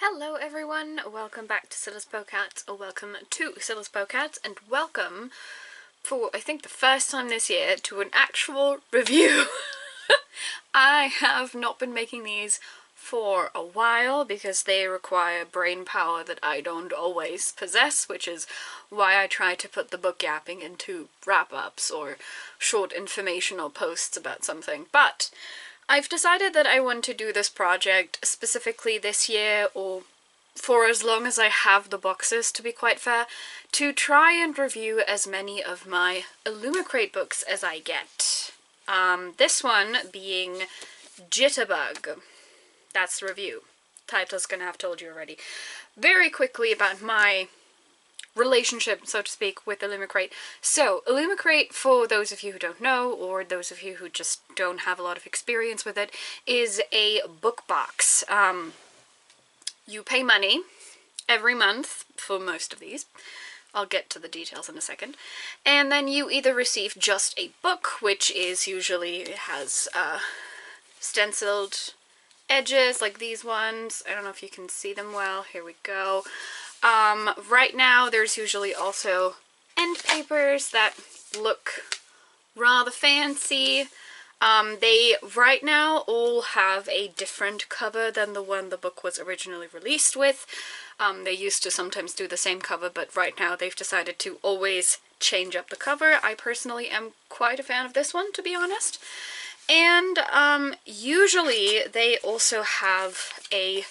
Hello everyone, welcome back to Silas Bocats, or welcome to Silas Bocats, and welcome for, I think, the first time this year to an actual review. I have not been making these for a while because they require brain power that I don't always possess, which is why I try to put the book yapping into wrap-ups or short informational posts about something. But I've decided that I want to do this project specifically this year, or for as long as I have the boxes, to be quite fair, to try and review as many of my Illumicrate books as I get. This one being Jitterbug. That's the review. Title's gonna have told you already. Very quickly about my relationship, so to speak, with Illumicrate. So, Illumicrate, for those of you who don't know, or those of you who just don't have a lot of experience with it, is a book box. You pay money every month for most of these. I'll get to the details in a second. And then you either receive just a book, which is usually, it has stenciled edges like these ones. I don't know if you can see them well. Here we go. Right now there's usually also end papers that look rather fancy. They right now all have a different cover than the one the book was originally released with. They used to sometimes do the same cover, but right now they've decided to always change up the cover. I personally am quite a fan of this one, to be honest. And usually they also have a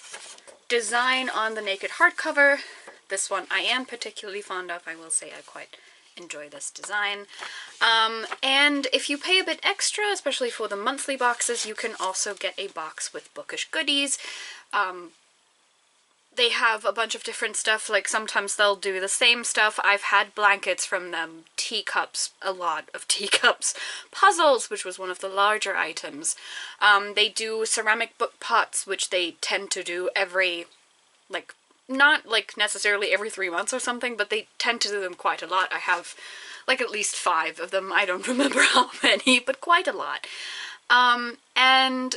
design on the naked hardcover. This one I am particularly fond of. I will say I quite enjoy this design. And if you pay a bit extra, especially for the monthly boxes, you can also get a box with bookish goodies. They have a bunch of different stuff, like sometimes they'll do the same stuff. I've had blankets from them, teacups, a lot of teacups, puzzles, which was one of the larger items. They do ceramic book pots, which they tend to do every, like, not like necessarily every 3 months or something, but they tend to do them quite a lot. I have like at least 5 of them. I don't remember how many, but quite a lot. And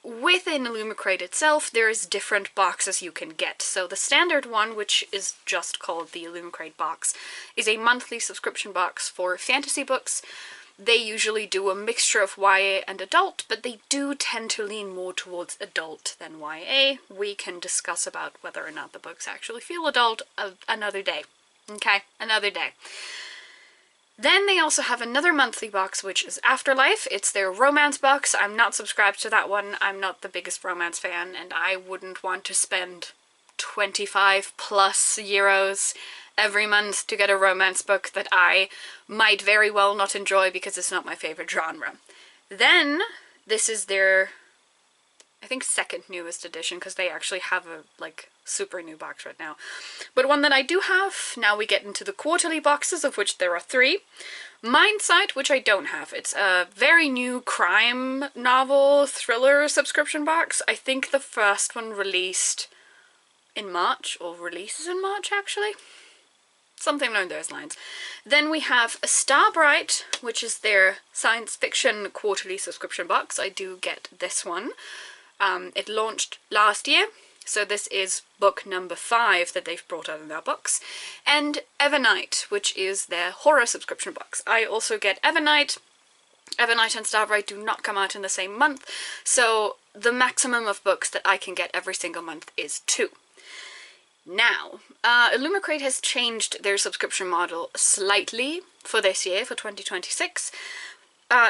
within Illumicrate itself, there's different boxes you can get. So the standard one, which is just called the Illumicrate box, is a monthly subscription box for fantasy books. They usually do a mixture of YA and adult, but they do tend to lean more towards adult than YA. We can discuss about whether or not the books actually feel adult another day. Okay, another day. Then they also have another monthly box, which is Afterlife. It's their romance box. I'm not subscribed to that one. I'm not the biggest romance fan, and I wouldn't want to spend 25 plus euros every month to get a romance book that I might very well not enjoy because it's not my favorite genre. Then, this is their, I think, second newest edition, because they actually have a, like, super new box right now. But one that I do have, now we get into the quarterly boxes, of which there are 3. Mindsight, which I don't have. It's a very new crime novel thriller subscription box. I think the first one released in March, or releases in March, actually. Something along those lines. Then we have A Starbright, which is their science fiction quarterly subscription box. I do get this one. It launched last year, so this is book number 5 that they've brought out in their books. And Evernight, which is their horror subscription box. I also get Evernight. Evernight and Starbright do not come out in the same month, so the maximum of books that I can get every single month is 2. Now, Illumicrate has changed their subscription model slightly for this year, for 2026,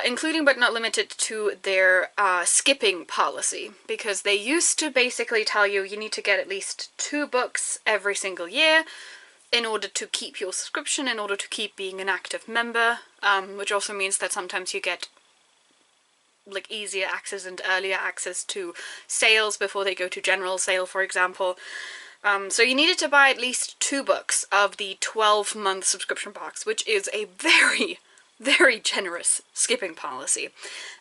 including but not limited to their skipping policy, because they used to basically tell you you need to get at least 2 books every single year in order to keep your subscription, in order to keep being an active member, which also means that sometimes you get like easier access and earlier access to sales before they go to general sale, for example. So you needed to buy at least 2 books of the 12-month subscription box, which is a very, very generous skipping policy.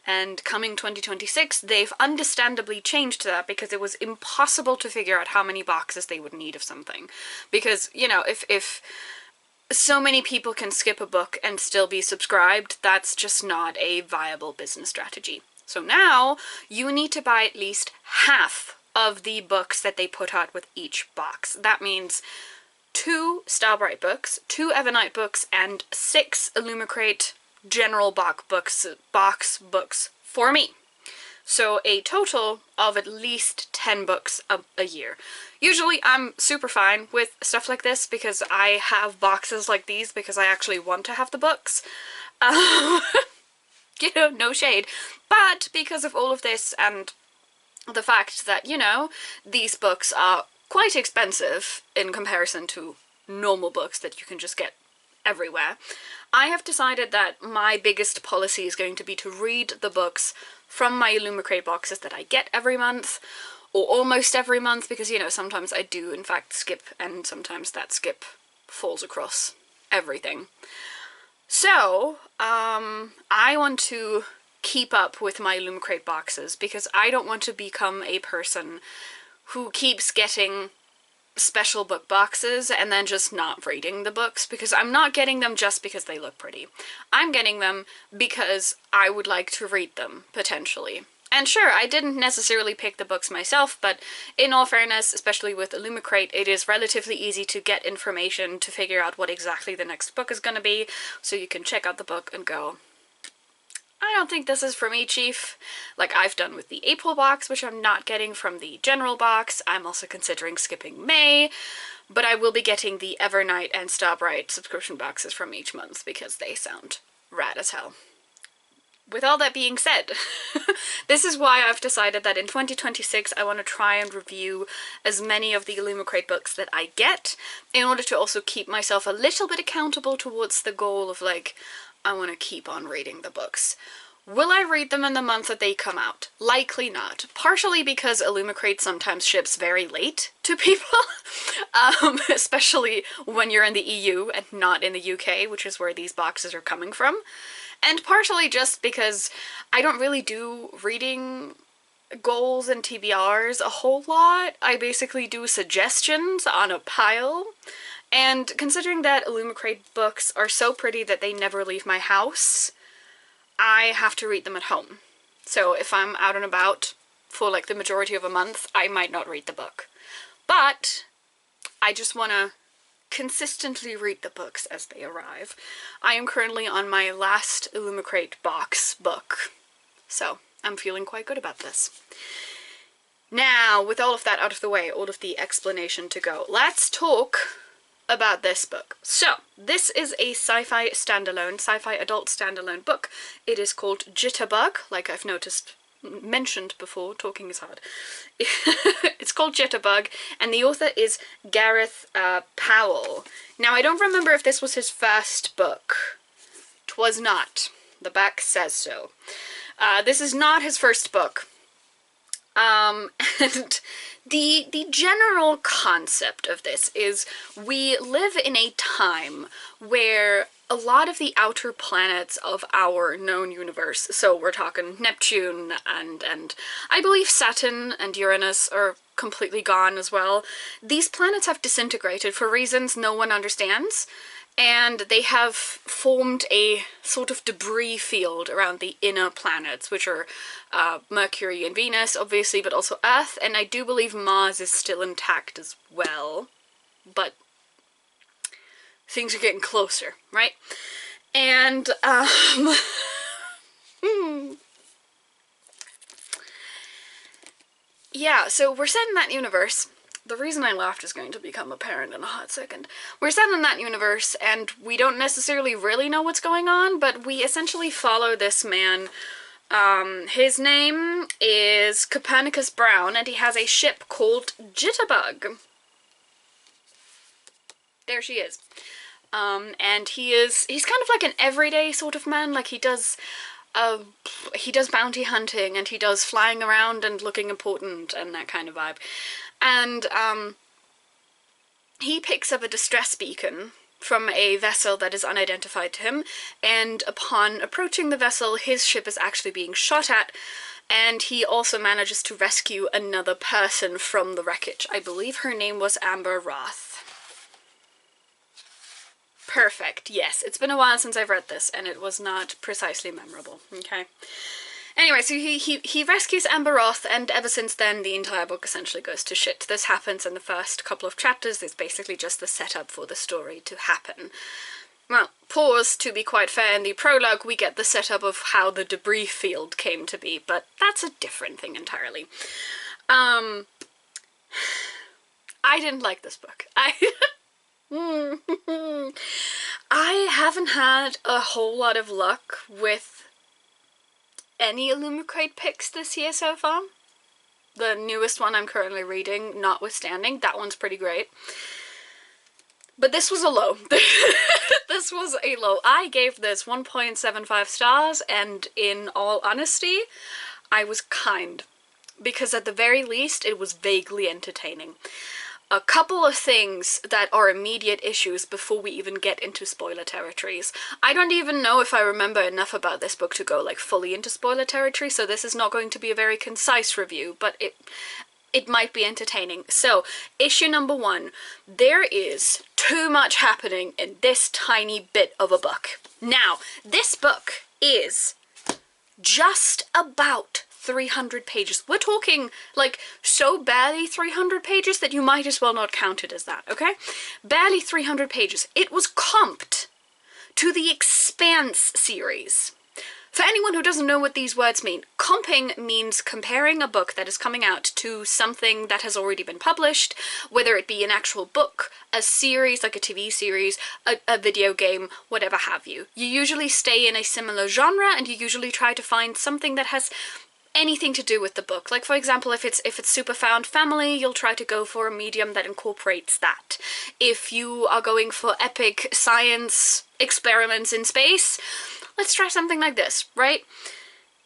And coming 2026, they've understandably changed that because it was impossible to figure out how many boxes they would need of something. Because, you know, if so many people can skip a book and still be subscribed, that's just not a viable business strategy. So now, you need to buy at least half of the books that they put out with each box. That means 2 Starbright books, 2 Evernight books, and 6 Illumicrate general box books for me. So a total of at least 10 books a year. Usually I'm super fine with stuff like this because I have boxes like these because I actually want to have the books. You know, no shade. But because of all of this and the fact that, you know, these books are quite expensive in comparison to normal books that you can just get everywhere, I have decided that my biggest policy is going to be to read the books from my Illumicrate boxes that I get every month, or almost every month, because, you know, sometimes I do in fact skip, and sometimes that skip falls across everything. So, I want to keep up with my Illumicrate boxes because I don't want to become a person who keeps getting special book boxes and then just not reading the books, because I'm not getting them just because they look pretty. I'm getting them because I would like to read them, potentially. And sure, I didn't necessarily pick the books myself, but in all fairness, especially with Illumicrate, it is relatively easy to get information to figure out what exactly the next book is going to be, so you can check out the book and go, I don't think this is for me, Chief. Like I've done with the April box, which I'm not getting from the general box. I'm also considering skipping May, but I will be getting the Evernight and Starbright subscription boxes from each month because they sound rad as hell. With all that being said, this is why I've decided that in 2026 I want to try and review as many of the Illumicrate books that I get, in order to also keep myself a little bit accountable towards the goal of, like, I want to keep on reading the books. Will I read them in the month that they come out? Likely not. Partially because Illumicrate sometimes ships very late to people, especially when you're in the EU and not in the UK, which is where these boxes are coming from. And partially just because I don't really do reading goals and TBRs a whole lot. I basically do suggestions on a pile. And considering that Illumicrate books are so pretty that they never leave my house, I have to read them at home. So if I'm out and about for like the majority of a month, I might not read the book. But I just want to consistently read the books as they arrive. I am currently on my last Illumicrate box book, so I'm feeling quite good about this. Now, with all of that out of the way, all of the explanation to go, let's talk about this book. So, this is a sci-fi adult standalone book. It is called Jitterbug, like I've mentioned before, talking is hard. It's called Jitterbug, and the author is Gareth Powell. Now, I don't remember if this was his first book. 'Twas not. The back says so. This is not his first book. And the general concept of this is we live in a time where a lot of the outer planets of our known universe, so we're talking Neptune and I believe Saturn and Uranus are completely gone as well. These planets have disintegrated for reasons no one understands, and they have formed a sort of debris field around the inner planets, which are Mercury and Venus, obviously, but also Earth, and I do believe Mars is still intact as well, but things are getting closer, right? And, yeah, so we're set in that universe. The reason I laughed is going to become apparent in a hot second. We're set in that universe, and we don't necessarily really know what's going on, but we essentially follow this man. His name is Copernicus Brown, and he has a ship called Jitterbug. There she is. And he's kind of like an everyday sort of man. Like, he does bounty hunting, and he does flying around and looking important and that kind of vibe. And he picks up a distress beacon from a vessel that is unidentified to him, and upon approaching the vessel, his ship is actually being shot at, and he also manages to rescue another person from the wreckage. I believe her name was Amber Roth. Perfect, yes. It's been a while since I've read this, and it was not precisely memorable, okay? Anyway, so he rescues Amberoth, and ever since then the entire book essentially goes to shit. This happens in the first couple of chapters. It's basically just the setup for the story to happen. Well, pause, to be quite fair, in the prologue we get the setup of how the debris field came to be, but that's a different thing entirely. I didn't like this book. I haven't had a whole lot of luck with any Illumicrate picks this year so far. The newest one I'm currently reading, notwithstanding, that one's pretty great. But this was a low. This was a low. I gave this 1.75 stars, and in all honesty, I was kind. Because at the very least, it was vaguely entertaining. A couple of things that are immediate issues before we even get into spoiler territories. I don't even know if I remember enough about this book to go like fully into spoiler territory, so this is not going to be a very concise review, but it might be entertaining. So, issue number 1, there is too much happening in this tiny bit of a book. Now, this book is just about 300 pages. We're talking, like, so barely 300 pages that you might as well not count it as that, okay? Barely 300 pages. It was comped to the Expanse series. For anyone who doesn't know what these words mean, comping means comparing a book that is coming out to something that has already been published, whether it be an actual book, a series, like a TV series, a video game, whatever have you. You usually stay in a similar genre, and you usually try to find something that has anything to do with the book. Like, for example, if it's super found family, you'll try to go for a medium that incorporates that. If you are going for epic science experiments in space, let's try something like this, right?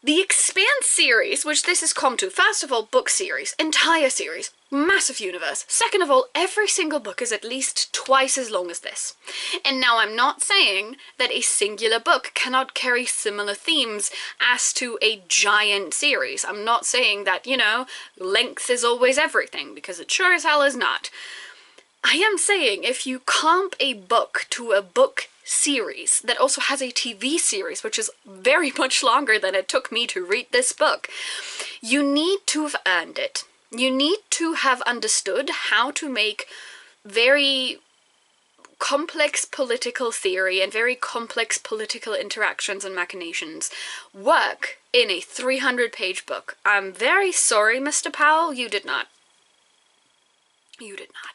The Expanse series, which this is come to, first of all, book series, entire series, massive universe. Second of all, every single book is at least twice as long as this. And now I'm not saying that a singular book cannot carry similar themes as to a giant series. I'm not saying that, you know, length is always everything, because it sure as hell is not. I am saying if you comp a book to a book series that also has a TV series, which is very much longer than it took me to read this book, you need to have earned it. You need to have understood how to make very complex political theory and very complex political interactions and machinations work in a 300-page book. I'm very sorry, Mr. Powell, you did not. You did not.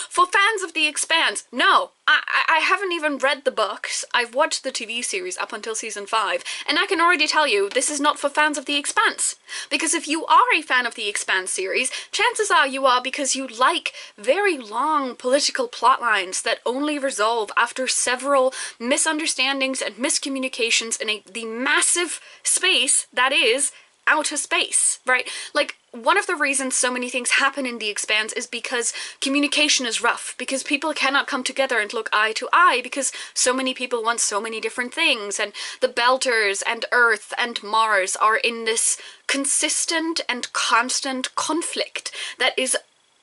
For fans of The Expanse, no, I haven't even read the books. I've watched the TV series up until season 5, and I can already tell you this is not for fans of The Expanse. Because if you are a fan of The Expanse series, chances are you are because you like very long political plot lines that only resolve after several misunderstandings and miscommunications in the massive space that is outer space, right? Like, one of the reasons so many things happen in The Expanse is because communication is rough, because people cannot come together and look eye to eye, because so many people want so many different things, and the Belters and Earth and Mars are in this consistent and constant conflict that is,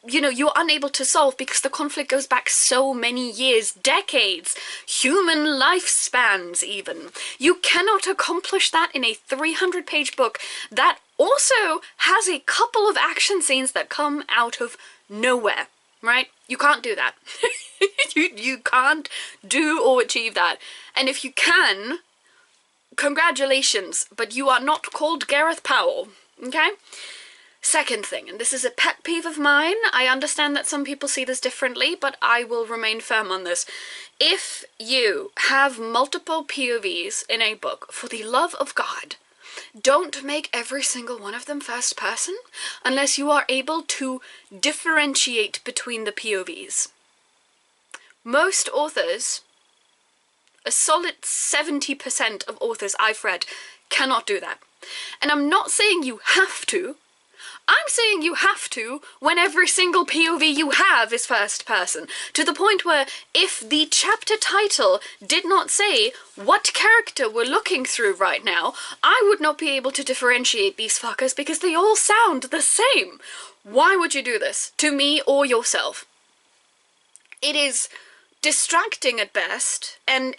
you know, you're unable to solve because the conflict goes back so many years, decades, human lifespans even. You cannot accomplish that in a 300-page book that also has a couple of action scenes that come out of nowhere, right? You can't do that. you can't do or achieve that. And if you can, congratulations, but you are not called Gareth Powell, okay? Second thing, and this is a pet peeve of mine, I understand that some people see this differently, but I will remain firm on this. If you have multiple POVs in a book, for the love of God, don't make every single one of them first person unless you are able to differentiate between the POVs. Most authors, a solid 70% of authors I've read, cannot do that. And I'm not saying you have to, I'm saying you have to when every single POV you have is first person, to the point where if the chapter title did not say what character we're looking through right now, I would not be able to differentiate these fuckers because they all sound the same. Why would you do this to me or yourself? It is distracting at best, and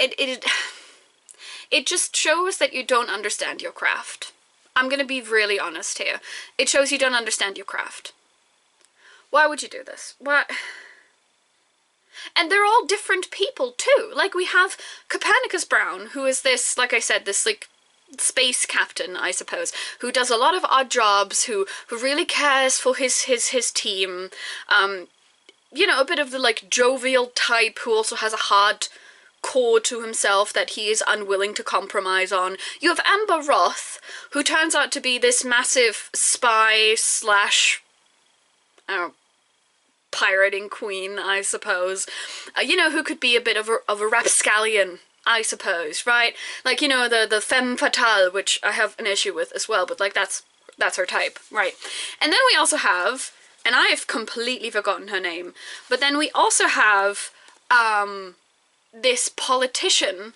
It just shows that you don't understand your craft. I'm gonna be really honest here. It shows you don't understand your craft. Why would you do this? What? And they're all different people too. Like, we have Copernicus Brown, who is this, like I said, this like space captain, I suppose, who does a lot of odd jobs, who really cares for his team. You know, a bit of the like jovial type who also has a hard core to himself that he is unwilling to compromise on. You have Amber Roth, who turns out to be this massive spy slash, I don't know, pirating queen, I suppose. You know, who could be a bit of a rapscallion, I suppose, right? Like, you know, the femme fatale, which I have an issue with as well, but like that's her type, right? And then we also have, and I have completely forgotten her name, but then we also have this politician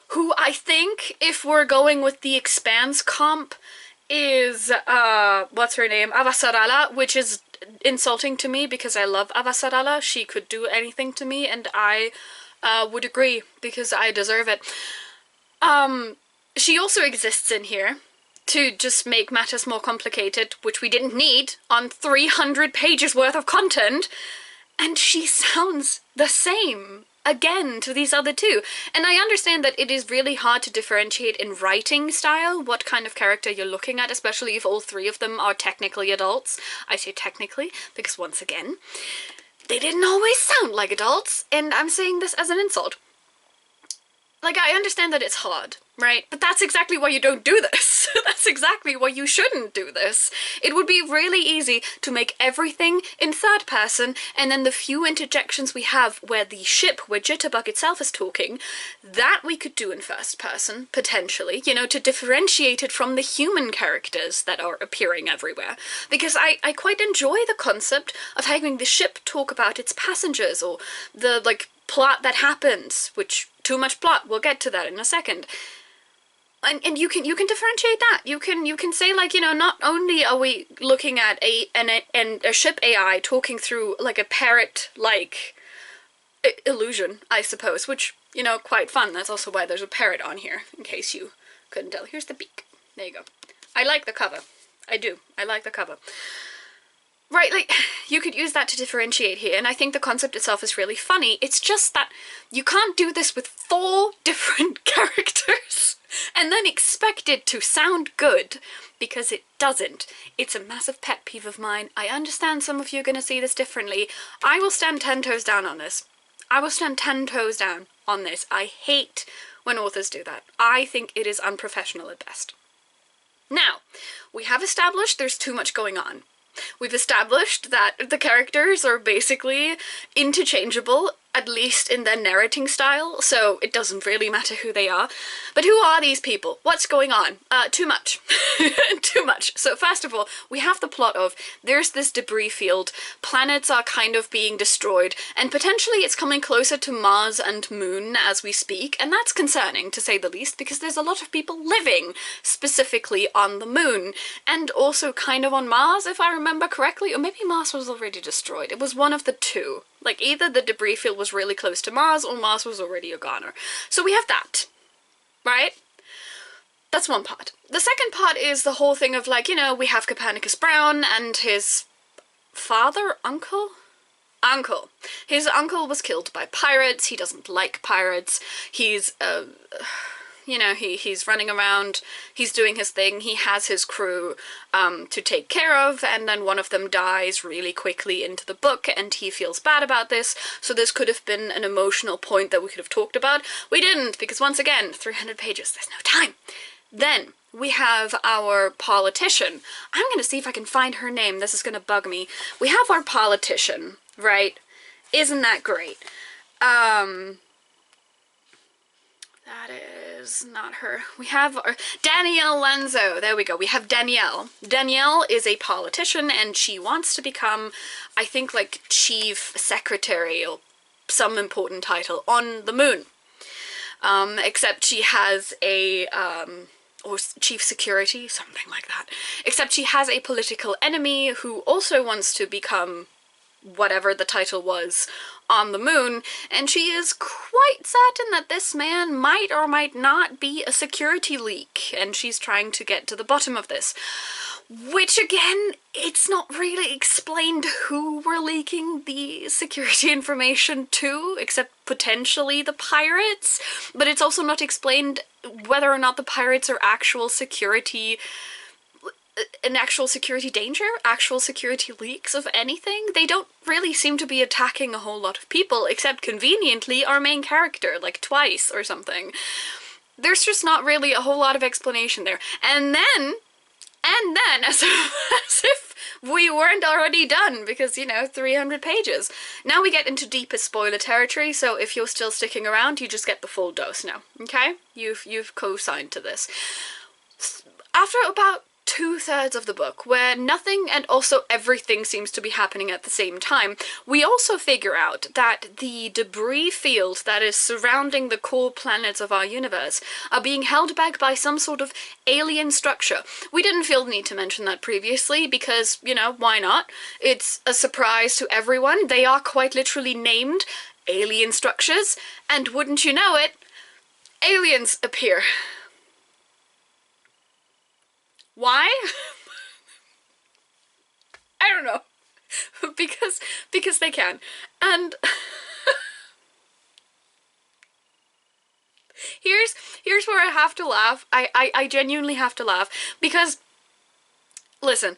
who I think, if we're going with the Expanse comp, is what's her name? Avasarala, which is insulting to me because I love Avasarala. She could do anything to me, and I would agree because I deserve it. She also exists in here to just make matters more complicated, which we didn't need on 300 pages worth of content, and she sounds the same again to these other two. And I understand that it is really hard to differentiate in writing style what kind of character you're looking at, especially if all three of them are technically adults. I say technically because, once again, they didn't always sound like adults, and I'm saying this as an insult. Like, I understand that it's hard, right? But that's exactly why you don't do this. That's exactly why you shouldn't do this. It would be really easy to make everything in third person, and then the few interjections we have where the ship, where Jitterbug itself is talking, that we could do in first person, potentially, you know, to differentiate it from the human characters that are appearing everywhere. Because I quite enjoy the concept of having the ship talk about its passengers, or the, like, plot that happens, which, too much plot, we'll get to that in a second. And you can differentiate that. You can say, like, you know, not only are we looking at a ship AI talking through like a parrot-like illusion, I suppose, which, you know, quite fun. That's also why there's a parrot on here, in case you couldn't tell. Here's the beak. There you go. I like the cover. I do. I like the cover. Right, like, you could use that to differentiate here, and I think the concept itself is really funny. It's just that you can't do this with 4 different characters and then expect it to sound good, because it doesn't. It's a massive pet peeve of mine. I understand some of you are going to see this differently. I will stand 10 toes down on this. I will stand 10 toes down on this. I hate when authors do that. I think it is unprofessional at best. Now, we have established there's too much going on. We've established that the characters are basically interchangeable, at least in their narrating style, so it doesn't really matter who they are. But who are these people? What's going on? Too much. Too much. So first of all, we have the plot of there's this debris field, planets are kind of being destroyed, and potentially it's coming closer to Mars and Moon as we speak, and that's concerning, to say the least, because there's a lot of people living specifically on the Moon, and also kind of on Mars, if I remember correctly, or maybe Mars was already destroyed. It was one of the two. Like, either the debris field was really close to Mars, or Mars was already a goner. So we have that, right? That's one part. The second part is the whole thing of, like, you know, we have Copernicus Brown and his father, uncle? Uncle. His uncle was killed by pirates. He doesn't like pirates. He's, you know, he's running around, he's doing his thing, he has his crew to take care of, and then one of them dies really quickly into the book, and he feels bad about this, so this could have been an emotional point that we could have talked about. We didn't, because once again, 300 pages, there's no time. Then we have our politician. I'm gonna see if I can find her name, this is gonna bug me. We have our politician, right? Isn't that great? That is not her. We have Danielle Lenzo. There we go. We have Danielle. Danielle is a politician, and she wants to become, I think, like, chief secretary or some important title on the Moon. Except she has a, or chief security, something like that. Except she has a political enemy who also wants to become whatever the title was on the moon, and she is quite certain that this man might or might not be a security leak, and she's trying to get to the bottom of this. Which, again, it's not really explained who we're leaking the security information to, except potentially the pirates, but it's also not explained whether or not the pirates are actual security danger, actual security leaks of anything. They don't really seem to be attacking a whole lot of people, except conveniently our main character, like twice or something. There's just not really a whole lot of explanation there. And then, as if we weren't already done, because, you know, 300 pages. Now we get into deepest spoiler territory, so if you're still sticking around, you just get the full dose now, okay? You've co-signed to this. After about 2/3 of the book, where nothing and also everything seems to be happening at the same time, we also figure out that the debris field that is surrounding the core planets of our universe are being held back by some sort of alien structure. We didn't feel the need to mention that previously because, you know, why not? It's a surprise to everyone. They are quite literally named alien structures, and wouldn't you know it, aliens appear. Why? I don't know. because they can. And here's where I have to laugh. I genuinely have to laugh because, listen,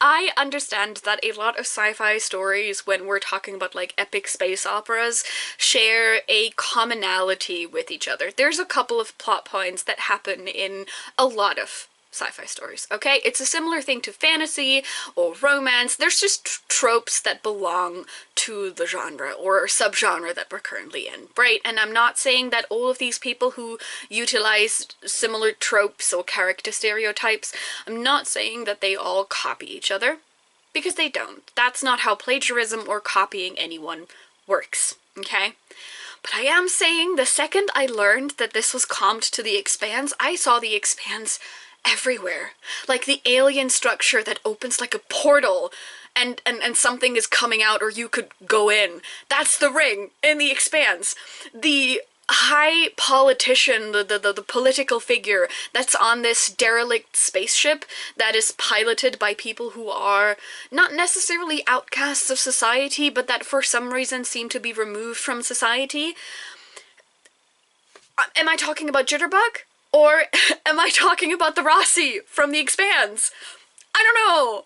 I understand that a lot of sci-fi stories, when we're talking about like epic space operas, share a commonality with each other. There's a couple of plot points that happen in a lot of sci-fi stories, okay? It's a similar thing to fantasy or romance. There's just tropes that belong to the genre or subgenre that we're currently in, right? And I'm not saying that all of these people who utilize similar tropes or character stereotypes, I'm not saying that they all copy each other, because they don't. That's not how plagiarism or copying anyone works, okay? But I am saying the second I learned that this was comped to The Expanse, I saw The Expanse everywhere. Like the alien structure that opens like a portal and something is coming out or you could go in. That's the ring in The Expanse. The high politician, the political figure that's on this derelict spaceship that is piloted by people who are not necessarily outcasts of society, but that for some reason seem to be removed from society. Am I talking about Jitterbug? Or am I talking about the Rossi from The Expanse? I don't know.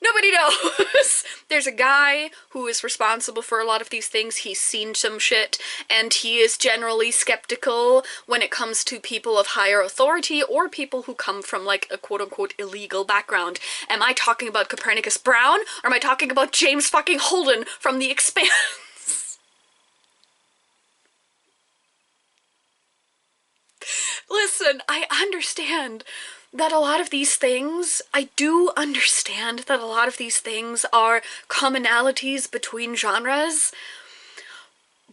Nobody knows. There's a guy who is responsible for a lot of these things. He's seen some shit, and he is generally skeptical when it comes to people of higher authority or people who come from, like, a quote-unquote illegal background. Am I talking about Copernicus Brown, or am I talking about James fucking Holden from The Expanse? Listen, I understand that a lot of these things, I do understand that a lot of these things are commonalities between genres,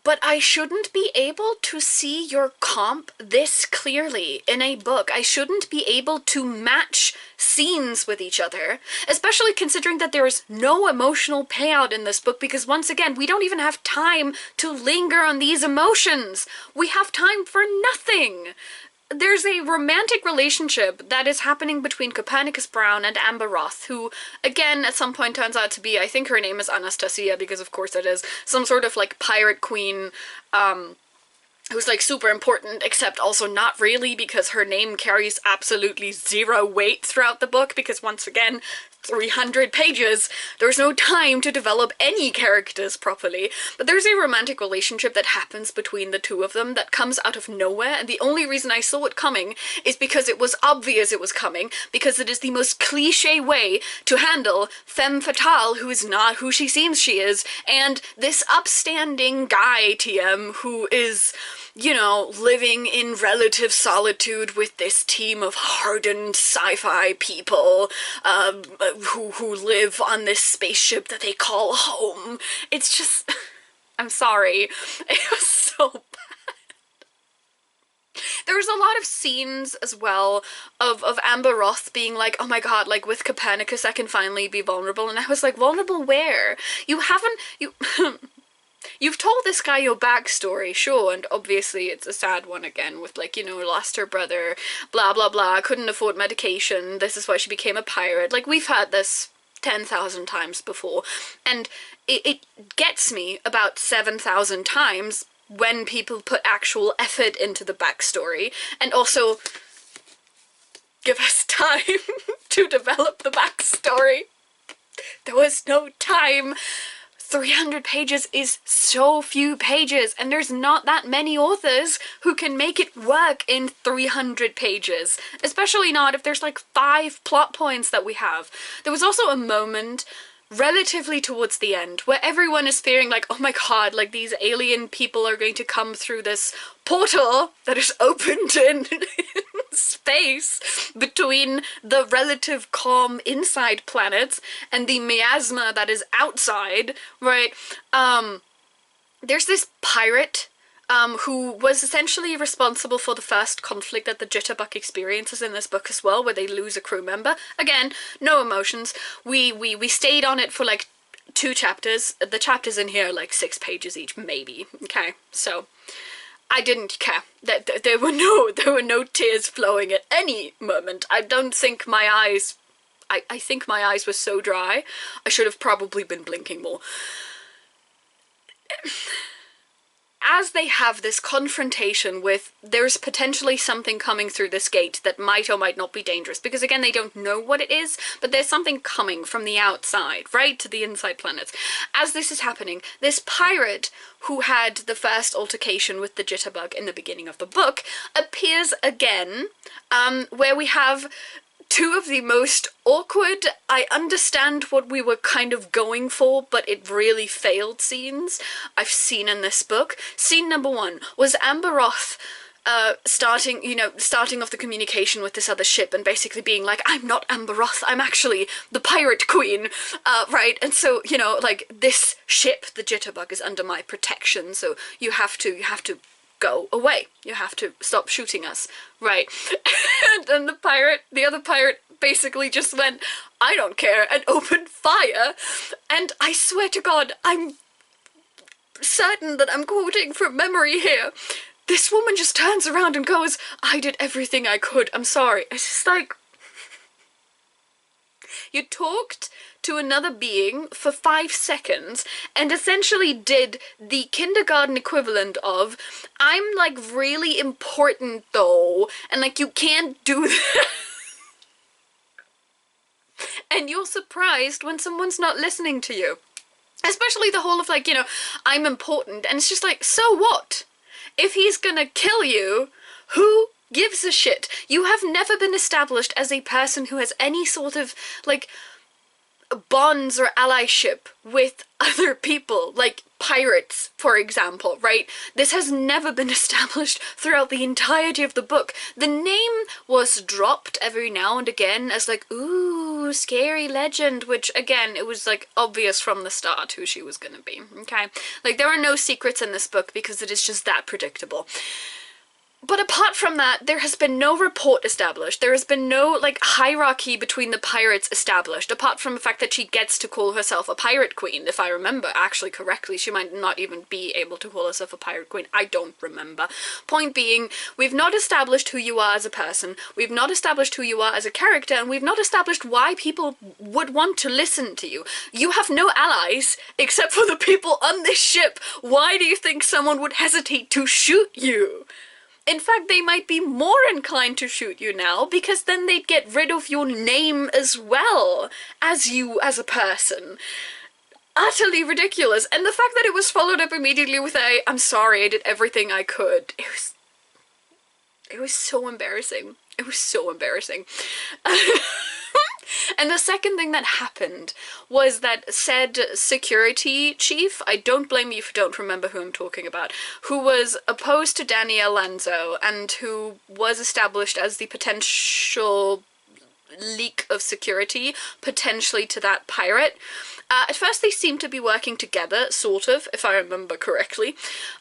but I shouldn't be able to see your comp this clearly in a book. I shouldn't be able to match scenes with each other, especially considering that there is no emotional payout in this book, because once again, we don't even have time to linger on these emotions. We have time for nothing. There's a romantic relationship that is happening between Copernicus Brown and Amber Roth, who, again, at some point turns out to be, I think her name is Anastasia, because of course it is, some sort of, like, pirate queen, who's, like, super important, except also not really, because her name carries absolutely zero weight throughout the book, because once again, 300 pages, there's no time to develop any characters properly. But there's a romantic relationship that happens between the two of them that comes out of nowhere, and the only reason I saw it coming is because it was obvious it was coming, because it is the most cliche way to handle femme fatale who is not who she seems she is, and this upstanding guy, TM, who is, you know, living in relative solitude with this team of hardened sci-fi people, who live on this spaceship that they call home. It's just, I'm sorry. It was so bad. There was a lot of scenes as well of Amber Roth being like, oh my god, like with Copernicus I can finally be vulnerable, and I was like, vulnerable where? You haven't, you've told this guy your backstory, sure, and obviously it's a sad one again with, like, you know, lost her brother, blah blah blah, couldn't afford medication, this is why she became a pirate. Like, we've heard this 10,000 times before, and it gets me about 7,000 times when people put actual effort into the backstory, and also give us time to develop the backstory. There was no time. 300 pages is so few pages, and there's not that many authors who can make it work in 300 pages, especially not if there's like 5 plot points that we have. There was also a moment relatively towards the end where everyone is fearing like, oh my god, like these alien people are going to come through this portal that is opened in space between the relative calm inside planets and the miasma that is outside, right? There's this pirate who was essentially responsible for the first conflict that the Jitterbug experiences in this book as well, where they lose a crew member. Again, no emotions. We stayed on it for like 2 chapters. The chapters in here are like 6 pages each, maybe. Okay, so I didn't care. There were no tears flowing at any moment. I don't think my eyes... I think my eyes were so dry, I should have probably been blinking more. As they have this confrontation with, there's potentially something coming through this gate that might or might not be dangerous, because again, they don't know what it is, but there's something coming from the outside, right, to the inside planets. As this is happening, this pirate who had the first altercation with the Jitterbug in the beginning of the book appears again, where we have 2 of the most awkward, I understand what we were kind of going for, but it really failed scenes I've seen in this book. Scene number 1 was Amber Roth starting off the communication with this other ship and basically being like, I'm not Amber Roth, I'm actually the pirate queen, right? And so, you know, like, this ship, the Jitterbug, is under my protection, so you have to go away. You have to stop shooting us, right? And then the other pirate basically just went, I don't care, and opened fire. And I swear to God, I'm certain that I'm quoting from memory here. This woman just turns around and goes, I did everything I could, I'm sorry. It's just like, you talked to another being for 5 seconds and essentially did the kindergarten equivalent of, I'm like really important though, and like you can't do that. And you're surprised when someone's not listening to you. Especially the whole of like, you know, I'm important, and it's just like, so what? If he's gonna kill you, who gives a shit? You have never been established as a person who has any sort of, like, bonds or allyship with other people, like pirates, for example, right? This has never been established throughout the entirety of the book. The name was dropped every now and again as like, ooh, scary legend, which again, it was like obvious from the start who she was gonna be, okay? Like, there are no secrets in this book because it is just that predictable. But apart from that, there has been no report established. There has been no, like, hierarchy between the pirates established, apart from the fact that she gets to call herself a pirate queen, if I remember actually correctly. She might not even be able to call herself a pirate queen. I don't remember. Point being, we've not established who you are as a person, we've not established who you are as a character, and we've not established why people would want to listen to you. You have no allies, except for the people on this ship. Why do you think someone would hesitate to shoot you? In fact, they might be more inclined to shoot you now, because then they'd get rid of your name as well as you as a person. Utterly ridiculous. And the fact that it was followed up immediately with a, I'm sorry, I did everything I could. It was so embarrassing. It was so embarrassing. And the second thing that happened was that said security chief, I don't blame you if you don't remember who I'm talking about, who was opposed to Danielle Lanzo and who was established as the potential leak of security, potentially to that pirate, At first they seem to be working together, sort of, if I remember correctly.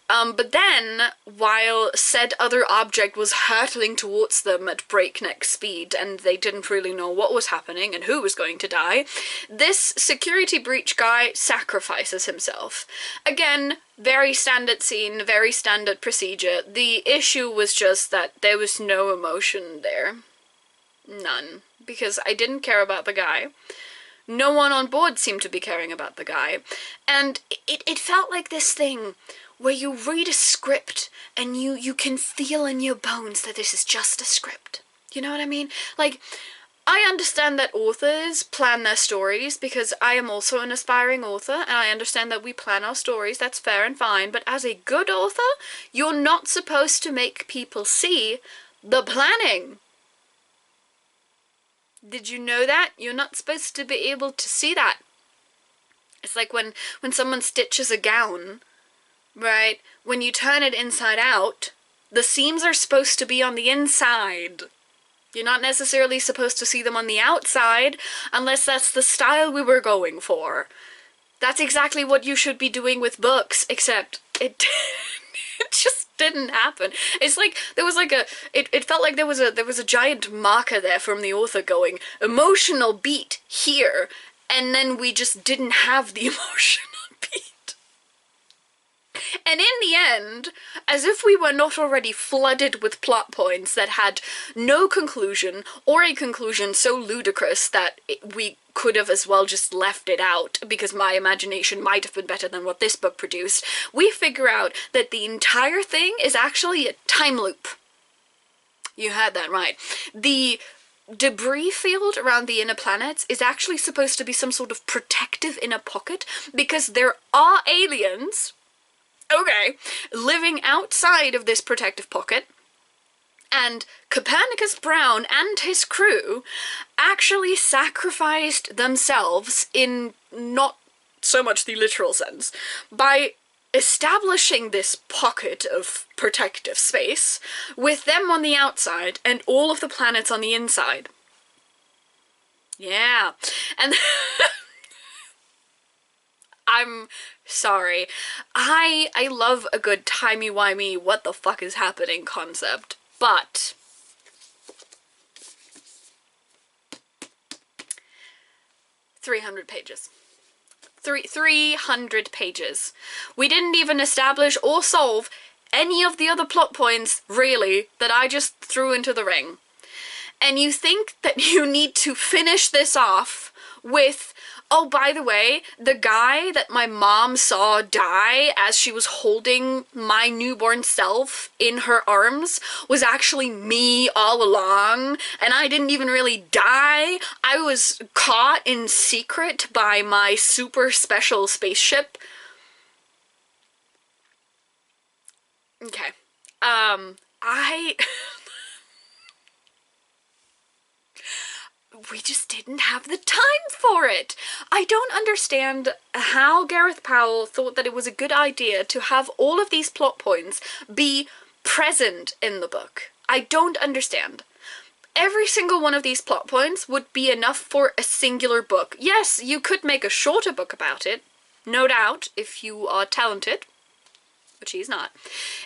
But then, while said other object was hurtling towards them at breakneck speed, and they didn't really know what was happening and who was going to die, this security breach guy sacrifices himself. Again, very standard scene, very standard procedure. The issue was just that there was no emotion there. None. Because I didn't care about the guy. No one on board seemed to be caring about the guy. And it felt like this thing where you read a script and you can feel in your bones that this is just a script. You know what I mean? Like, I understand that authors plan their stories, because I am also an aspiring author, and I understand that we plan our stories, that's fair and fine, but as a good author, you're not supposed to make people see the planning. Did you know that? You're not supposed to be able to see that. It's like when someone stitches a gown, right? When you turn it inside out, the seams are supposed to be on the inside. You're not necessarily supposed to see them on the outside, unless that's the style we were going for. That's exactly what you should be doing with books, except it just didn't happen. It's like there was like it felt like there was a giant marker there from the author going, emotional beat here, and then we just didn't have the emotional beat. And in the end, as if we were not already flooded with plot points that had no conclusion, or a conclusion so ludicrous that we could have as well just left it out, because my imagination might have been better than what this book produced, we figure out that the entire thing is actually a time loop. You heard that right. The debris field around the inner planets is actually supposed to be some sort of protective inner pocket, because there are aliens, okay, living outside of this protective pocket, and Copernicus Brown and his crew actually sacrificed themselves, in not so much the literal sense, by establishing this pocket of protective space with them on the outside and all of the planets on the inside. Yeah, and I'm sorry. I love a good timey-wimey what the fuck is happening concept, but 300 pages. 300 pages. We didn't even establish or solve any of the other plot points, really, that I just threw into the ring. And you think that you need to finish this off with, oh, by the way, the guy that my mom saw die as she was holding my newborn self in her arms was actually me all along, and I didn't even really die. I was caught in secret by my super special spaceship. Okay. We just didn't have the time for it. I don't understand how Gareth Powell thought that it was a good idea to have all of these plot points be present in the book. I don't understand. Every single one of these plot points would be enough for a singular book. Yes, you could make a shorter book about it, no doubt, if you are talented, which he's not.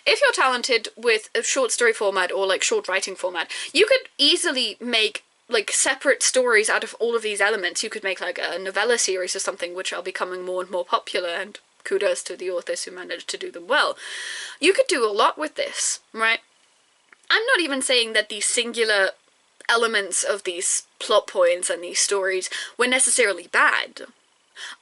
If you're talented with a short story format or like short writing format, you could easily make like separate stories out of all of these elements. You could make like a novella series or something, which are becoming more and more popular, and kudos to the authors who managed to do them well. You could do a lot with this, right? I'm not even saying that these singular elements of these plot points and these stories were necessarily bad.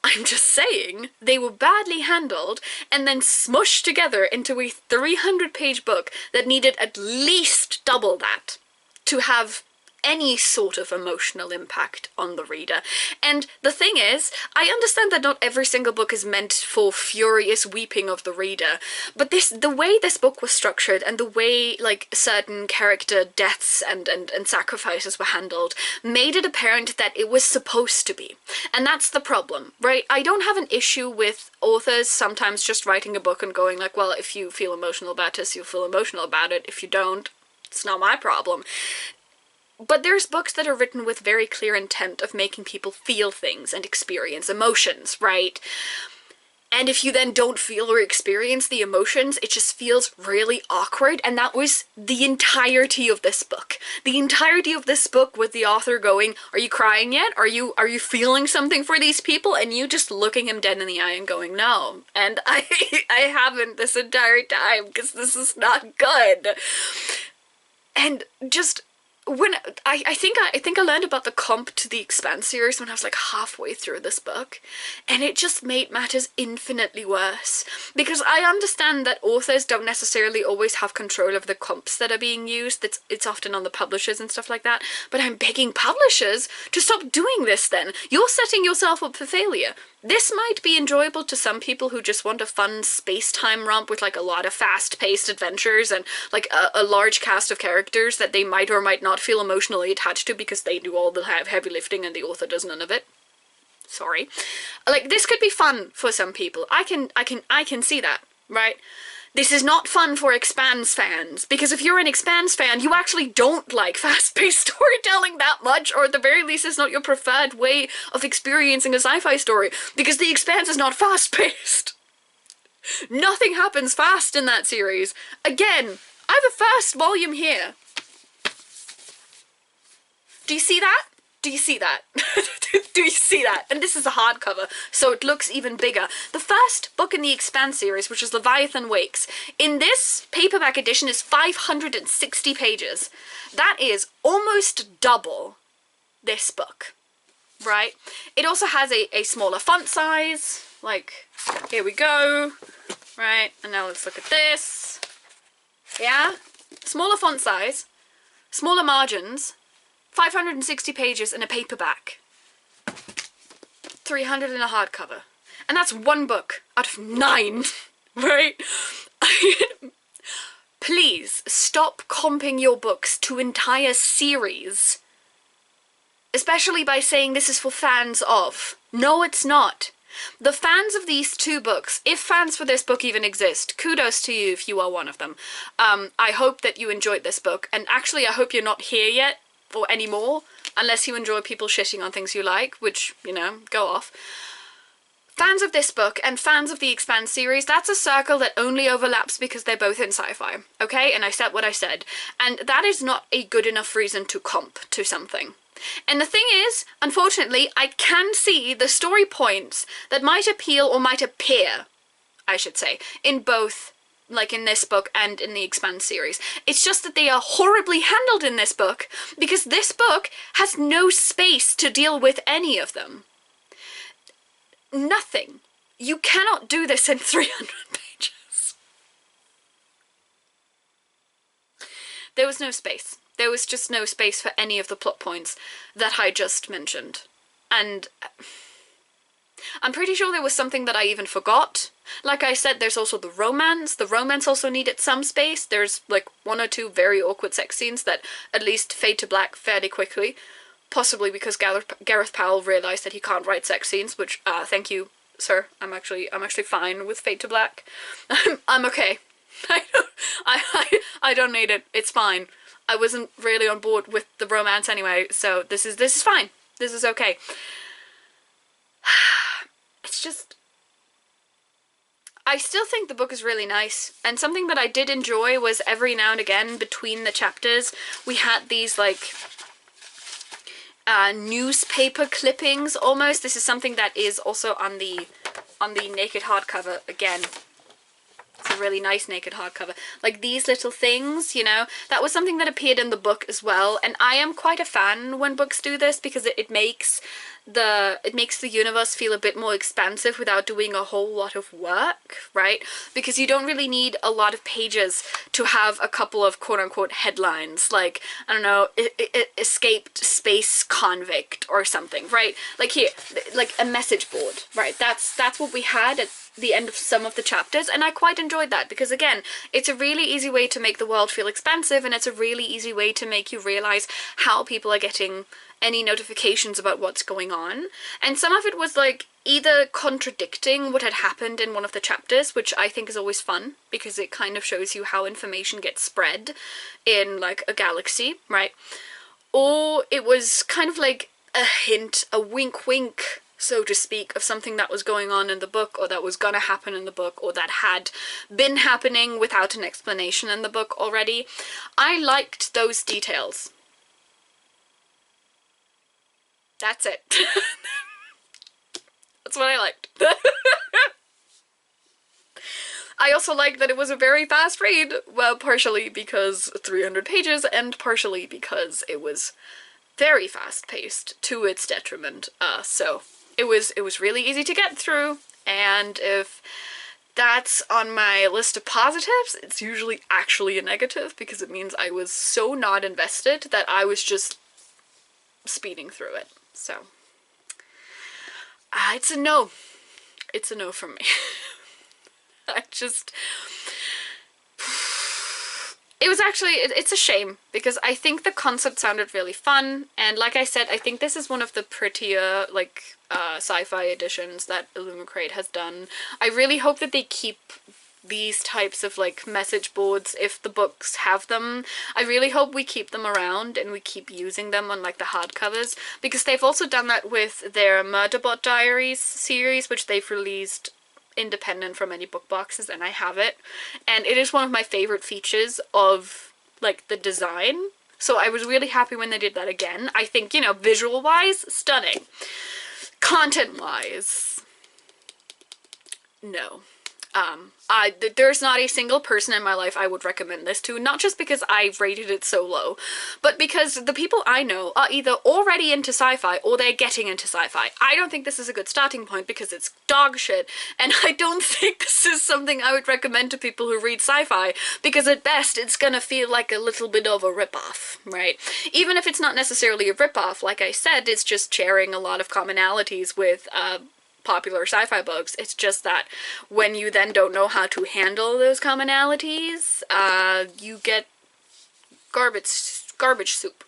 I'm just saying they were badly handled and then smushed together into a 300-page book that needed at least double that to have any sort of emotional impact on the reader. And the thing is, I understand that not every single book is meant for furious weeping of the reader, but the way this book was structured and the way like certain character deaths and sacrifices were handled made it apparent that it was supposed to be. And that's the problem, right? I don't have an issue with authors sometimes just writing a book and going like, well, if you feel emotional about this, you'll feel emotional about it. If you don't, it's not my problem. But there's books that are written with very clear intent of making people feel things and experience emotions, right? And if you then don't feel or experience the emotions, it just feels really awkward, and that was the entirety of this book. The entirety of this book with the author going, are you crying yet? Are you feeling something for these people? And you just looking him dead in the eye and going, no. And I haven't this entire time, because this is not good. And just... when I think I learned about the comp to the Expanse series when I was like halfway through this book, and it just made matters infinitely worse, because I understand that authors don't necessarily always have control of the comps that are being used. It's often on the publishers and stuff like that, but I'm begging publishers to stop doing this then. You're setting yourself up for failure. This might be enjoyable to some people who just want a fun space-time romp with like a lot of fast-paced adventures and like a large cast of characters that they might or might not feel emotionally attached to because they do all the heavy lifting and the author does none of it. Sorry. Like, this could be fun for some people. I can see that, right? This is not fun for Expanse fans, because if you're an Expanse fan, you actually don't like fast-paced storytelling that much, or at the very least it's not your preferred way of experiencing a sci-fi story, because the Expanse is not fast-paced. Nothing happens fast in that series. Again, I have a first volume here. Do you see that? Do you see that? Do you see that? And this is a hardcover, so it looks even bigger. The first book in the Expanse series, which is Leviathan Wakes, in this paperback edition is 560 pages. That is almost double this book, right? It also has a smaller font size, like, here we go, right? And now let's look at this. Yeah? Smaller font size, smaller margins, 560 pages in a paperback, 300 in a hardcover, and that's one book out of 9, right? Please stop comping your books to entire series, especially by saying this is for fans of. No, it's not. The fans of these 2 books, if fans for this book even exist, kudos to you if you are one of them. I hope that you enjoyed this book, and actually I hope you're not here yet, or anymore, unless you enjoy people shitting on things you like, which, you know, go off. Fans of this book and fans of the Expanse series, that's a circle that only overlaps because they're both in sci-fi, okay? And I said what I said. And that is not a good enough reason to comp to something. And the thing is, unfortunately, I can see the story points that might appeal or might appear, I should say, in both, like in this book and in the Expanse series. It's just that they are horribly handled in this book, because this book has no space to deal with any of them. Nothing. You cannot do this in 300 pages. There was no space. There was just no space for any of the plot points that I just mentioned. And I'm pretty sure there was something that I even forgot. Like I said, there's also the romance. The romance also needed some space. There's like 1 or 2 very awkward sex scenes that at least fade to black fairly quickly. Possibly because Gareth Powell realized that he can't write sex scenes, which, thank you, sir. I'm actually fine with fade to black. I'm okay. I don't need it. It's fine. I wasn't really on board with the romance anyway, so this is fine. This is okay. It's just... I still think the book is really nice, and something that I did enjoy was every now and again between the chapters we had these like newspaper clippings almost. This is something that is also on the naked hardcover again. It's a really nice naked hardcover. Like these little things, you know, that was something that appeared in the book as well, and I am quite a fan when books do this because it makes the universe feel a bit more expansive without doing a whole lot of work, right? Because you don't really need a lot of pages to have a couple of quote-unquote headlines, like, I don't know, escaped space convict or something, right? Like here, like a message board, right? That's what we had at the end of some of the chapters, and I quite enjoyed that because, again, it's a really easy way to make the world feel expansive, and it's a really easy way to make you realize how people are getting any notifications about what's going on. And some of it was like either contradicting what had happened in one of the chapters, which I think is always fun because it kind of shows you how information gets spread in like a galaxy, right? or it was kind of like a hint, a wink wink, so to speak, of something that was going on in the book, or that was gonna happen in the book, or that had been happening without an explanation in the book already. I liked those details. That's it. That's what I liked. I also liked that it was a very fast read, well, partially because 300 pages, and partially because it was very fast-paced to its detriment. So it was really easy to get through, and if that's on my list of positives, it's usually actually a negative, because it means I was so not invested that I was just speeding through it. So it's a no. It's a no from me. It was actually, it's a shame, because I think the concept sounded really fun, and like I said, I think this is one of the prettier, like, sci-fi editions that Illumicrate has done. I really hope that they keep these types of, like, message boards, if the books have them. I really hope we keep them around and we keep using them on, like, the hardcovers, because they've also done that with their Murderbot Diaries series, which they've released independent from any book boxes, and I have it, and it is one of my favorite features of, like, the design. So I was really happy when they did that again. I think, you know, visual wise, stunning. Content wise, no. There's not a single person in my life I would recommend this to, not just because I rated it so low, but because the people I know are either already into sci-fi or they're getting into sci-fi. I don't think this is a good starting point because it's dog shit, and I don't think this is something I would recommend to people who read sci-fi, because at best it's gonna feel like a little bit of a rip-off, right? Even if it's not necessarily a rip-off, like I said, it's just sharing a lot of commonalities with, popular sci-fi books. It's just that when you then don't know how to handle those commonalities, you get garbage soup.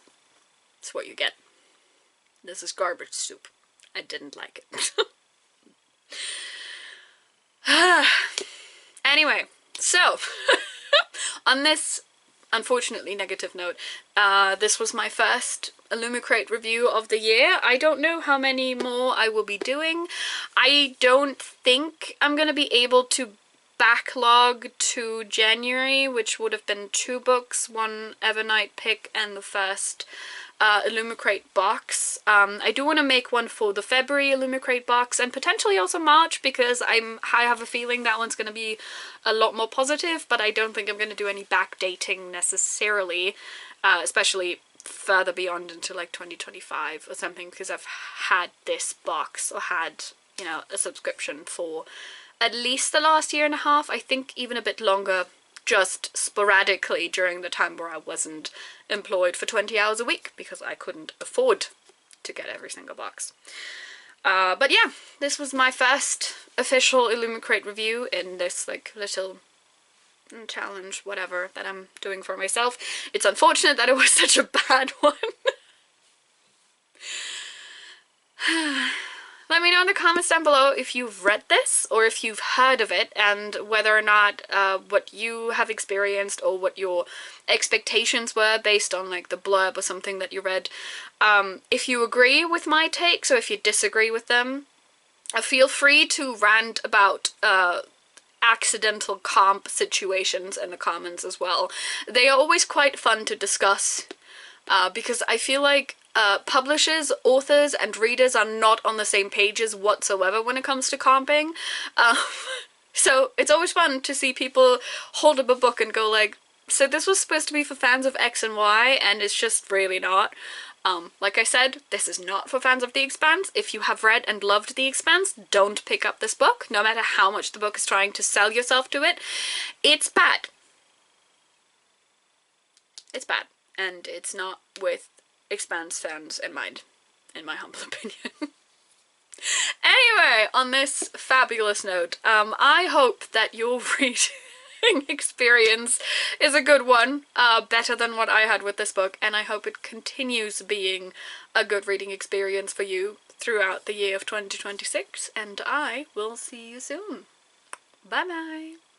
That's what you get. This is garbage soup. I didn't like it. Anyway, so on this unfortunately negative note, this was my first Illumicrate review of the year. I don't know how many more I will be doing. I don't think I'm gonna be able to backlog to January, which would have been 2 books, one Evernight pick and the first Illumicrate box. I do want to make one for the February Illumicrate box, and potentially also March, because I have a feeling that one's going to be a lot more positive, but I don't think I'm going to do any backdating necessarily, especially further beyond into like 2025 or something, because I've had this box, or had, you know, a subscription for at least the last year and a half, I think even a bit longer, just sporadically during the time where I wasn't employed for 20 hours a week, because I couldn't afford to get every single box. But yeah, this was my first official Illumicrate review in this like little challenge, whatever, that I'm doing for myself. It's unfortunate that it was such a bad one. Let me know in the comments down below if you've read this, or if you've heard of it, and whether or not what you have experienced, or what your expectations were based on like the blurb or something that you read. If you agree with my takes, or if you disagree with them, feel free to rant about accidental comp situations in the comments as well. They are always quite fun to discuss, because I feel like publishers, authors, and readers are not on the same pages whatsoever when it comes to comping. So it's always fun to see people hold up a book and go like, so this was supposed to be for fans of X and Y, and it's just really not. Like I said, this is not for fans of The Expanse. If you have read and loved The Expanse, don't pick up this book, no matter how much the book is trying to sell yourself to it. It's bad. It's bad. And it's not with Expanse fans in mind, in my humble opinion. Anyway, on this fabulous note, I hope that your reading experience is a good one, better than what I had with this book, and I hope it continues being a good reading experience for you throughout the year of 2026, and I will see you soon. Bye bye!